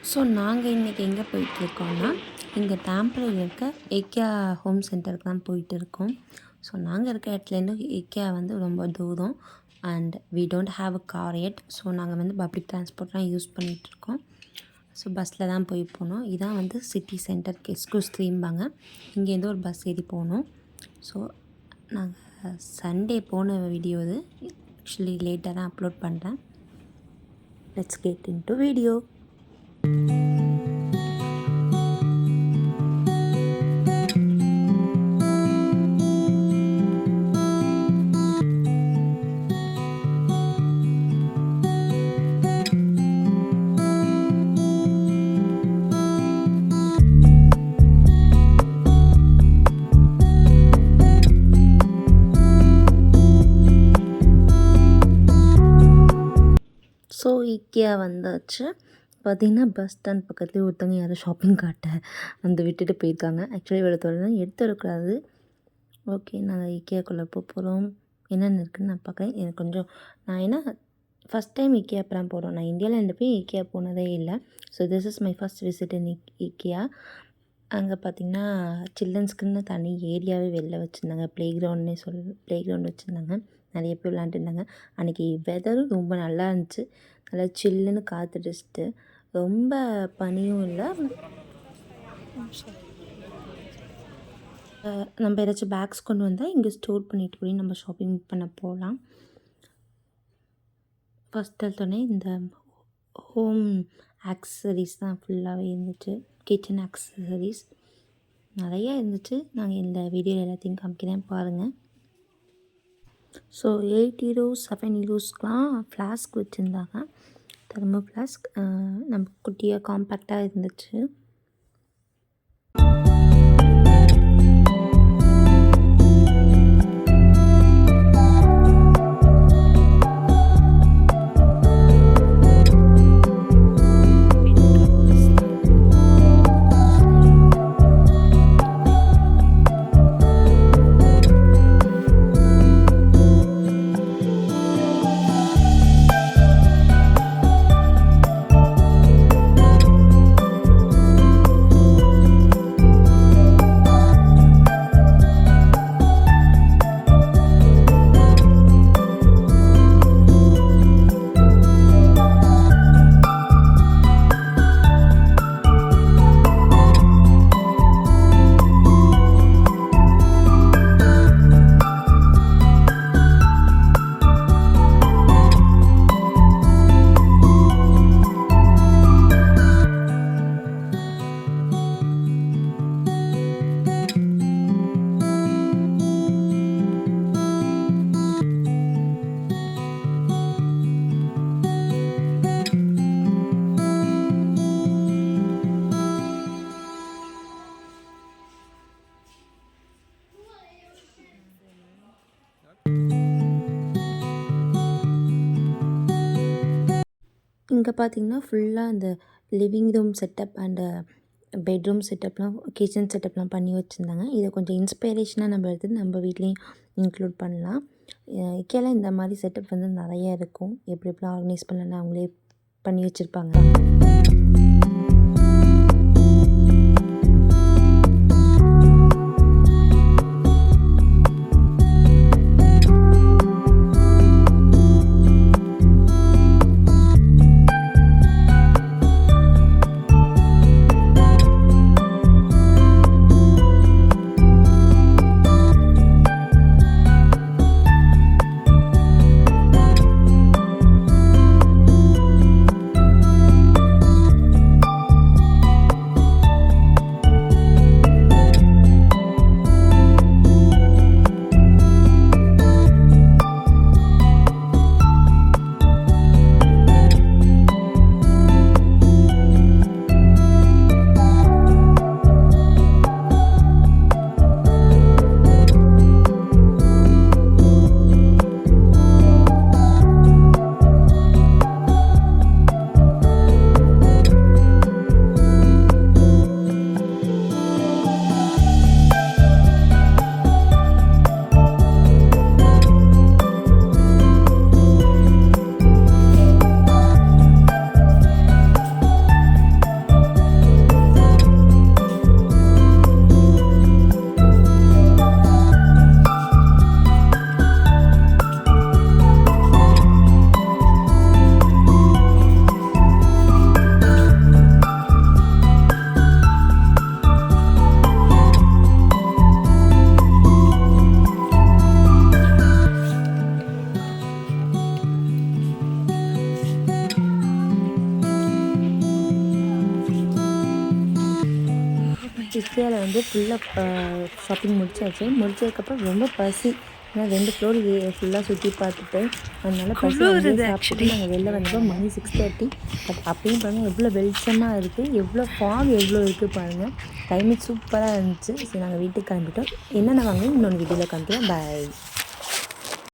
So நாங்கள் இன்றைக்கி எங்கே போயிட்டுருக்கோன்னா, இங்கே தாம்பரையில் இருக்க ikea ஹோம் சென்டருக்கு தான் போயிட்டு இருக்கோம். ஸோ நாங்கள் இருக்க இடத்துலேருந்து ikea வந்து ரொம்ப தூரம் and we don't have a car yet. So நாங்கள் வந்து பப்ளிக் ட்ரான்ஸ்போர்ட்லாம் யூஸ் பண்ணிகிட்ருக்கோம். ஸோ பஸ்ஸில் தான் போய் போனோம். இதான் வந்து சிட்டி சென்டர் எக்ஸ்க்யூஸ் த்ரீம்பாங்க. இங்கேருந்து ஒரு பஸ் ஏறி போனோம். ஸோ நாங்கள் சண்டே போன வீடியோ இது. ஆக்சுவலி லேட்டாக தான் அப்லோட் பண்ணுறேன். Let's get in to video. So ikea வந்தாச்சு. பார்த்திங்கன்னா பஸ் ஸ்டாண்ட் பக்கத்துலேயே ஒருத்தவங்க யாரும் ஷாப்பிங் கார்ட்டை வந்து விட்டுட்டு போயிருக்காங்க. ஆக்சுவலி இவ்வளோ எடுத்து வரக்கூடாது. ஓகே, நாங்கள் ikea போகிறோம். என்னென்ன இருக்குதுன்னு நான் பார்க்குறேன். எனக்கு கொஞ்சம் நான் ஏன்னா ஃபஸ்ட் டைம் ikea தான் போகிறோம். நான் இந்தியாவில் போய் ikea போனதே இல்லை. So this is my first visit in ikea. அங்கே பார்த்திங்கன்னா சில்ட்ரன்ஸ்க்குன்னு தனி ஏரியாவே வெளில வச்சுருந்தாங்க. ப்ளே கிரவுண்ட் வச்சுருந்தாங்க. நிறைய பேர் விளாண்டுருந்தாங்க. அன்றைக்கி வெதரும் ரொம்ப நல்லா இருந்துச்சு. நல்லா சில்லுன்னு காற்றுடிச்சிட்டு, ரொம்ப பனியும் இல்லை. நம்ம ஏதாச்சும் பேக்ஸ் கொண்டு வந்தால் இங்கே ஸ்டோர் பண்ணிட்டு போய் நம்ம ஷாப்பிங் பண்ண போகலாம். ஃபஸ்ட் எடுத்தோடனே இந்த ஹோம் ஆக்சசரிஸ் தான் ஃபுல்லாகவே இருந்துச்சு. கிச்சன் ஆக்சசரிஸ் நிறையா இருந்துச்சு. நாங்கள் இந்த வீடியோ எல்லாத்தையும் காமிக்கிறேன் பாருங்கள். ஸோ 8 euros 7 eurosக்கெலாம் ஃப்ளாஸ்க் வச்சுருந்தாங்க. தெர்மோ ஃப்ளாஸ்க் நம்ம குட்டியாக காம்பேக்டாக இருந்துச்சு. இங்கே பார்த்திங்கன்னா ஃபுல்லாக அந்த living room setup and bedroom செட்டப்லாம் கிச்சன் செட்டப்லாம் பண்ணி வச்சுருந்தாங்க. இதை கொஞ்சம் இன்ஸ்பைரேஷனாக நம்ம எடுத்துகிட்டு நம்ம வீட்லேயும் இன்க்ளூட் பண்ணலாம். ikea இந்த மாதிரி செட்டப் வந்து நிறையா இருக்கும். எப்படிலாம் ஆர்கனைஸ் பண்ணலன்னு அவங்களே பண்ணி வச்சுருப்பாங்க. இக்கேயில் வந்து ஃபுல்லாக ஷாப்பிங் முடிச்சதுக்கப்புறம் ரொம்ப பசி. ஏன்னா 2 ஃப்ளோர் ஃபுல்லாக சுற்றி பார்த்துட்டு அதனால் பசி அங்கேயே சாப்பிட்டு நாங்கள் வெளில வந்தப்போ மணி 6:30. பட் அப்பயும் பாருங்கள் எவ்வளோ வெளிச்சமாக இருக்குது, எவ்வளோ ஃபாக் எவ்வளோ இருக்குது பாருங்கள். கிளைமேட் சூப்பராக இருந்துச்சு. சரி நாங்கள் வீட்டுக்கு கிளம்பிட்டோம். என்னென்ன வாங்கணும் இன்னொன்று வீடியோவில் காமிக்கிறேன். பாய்.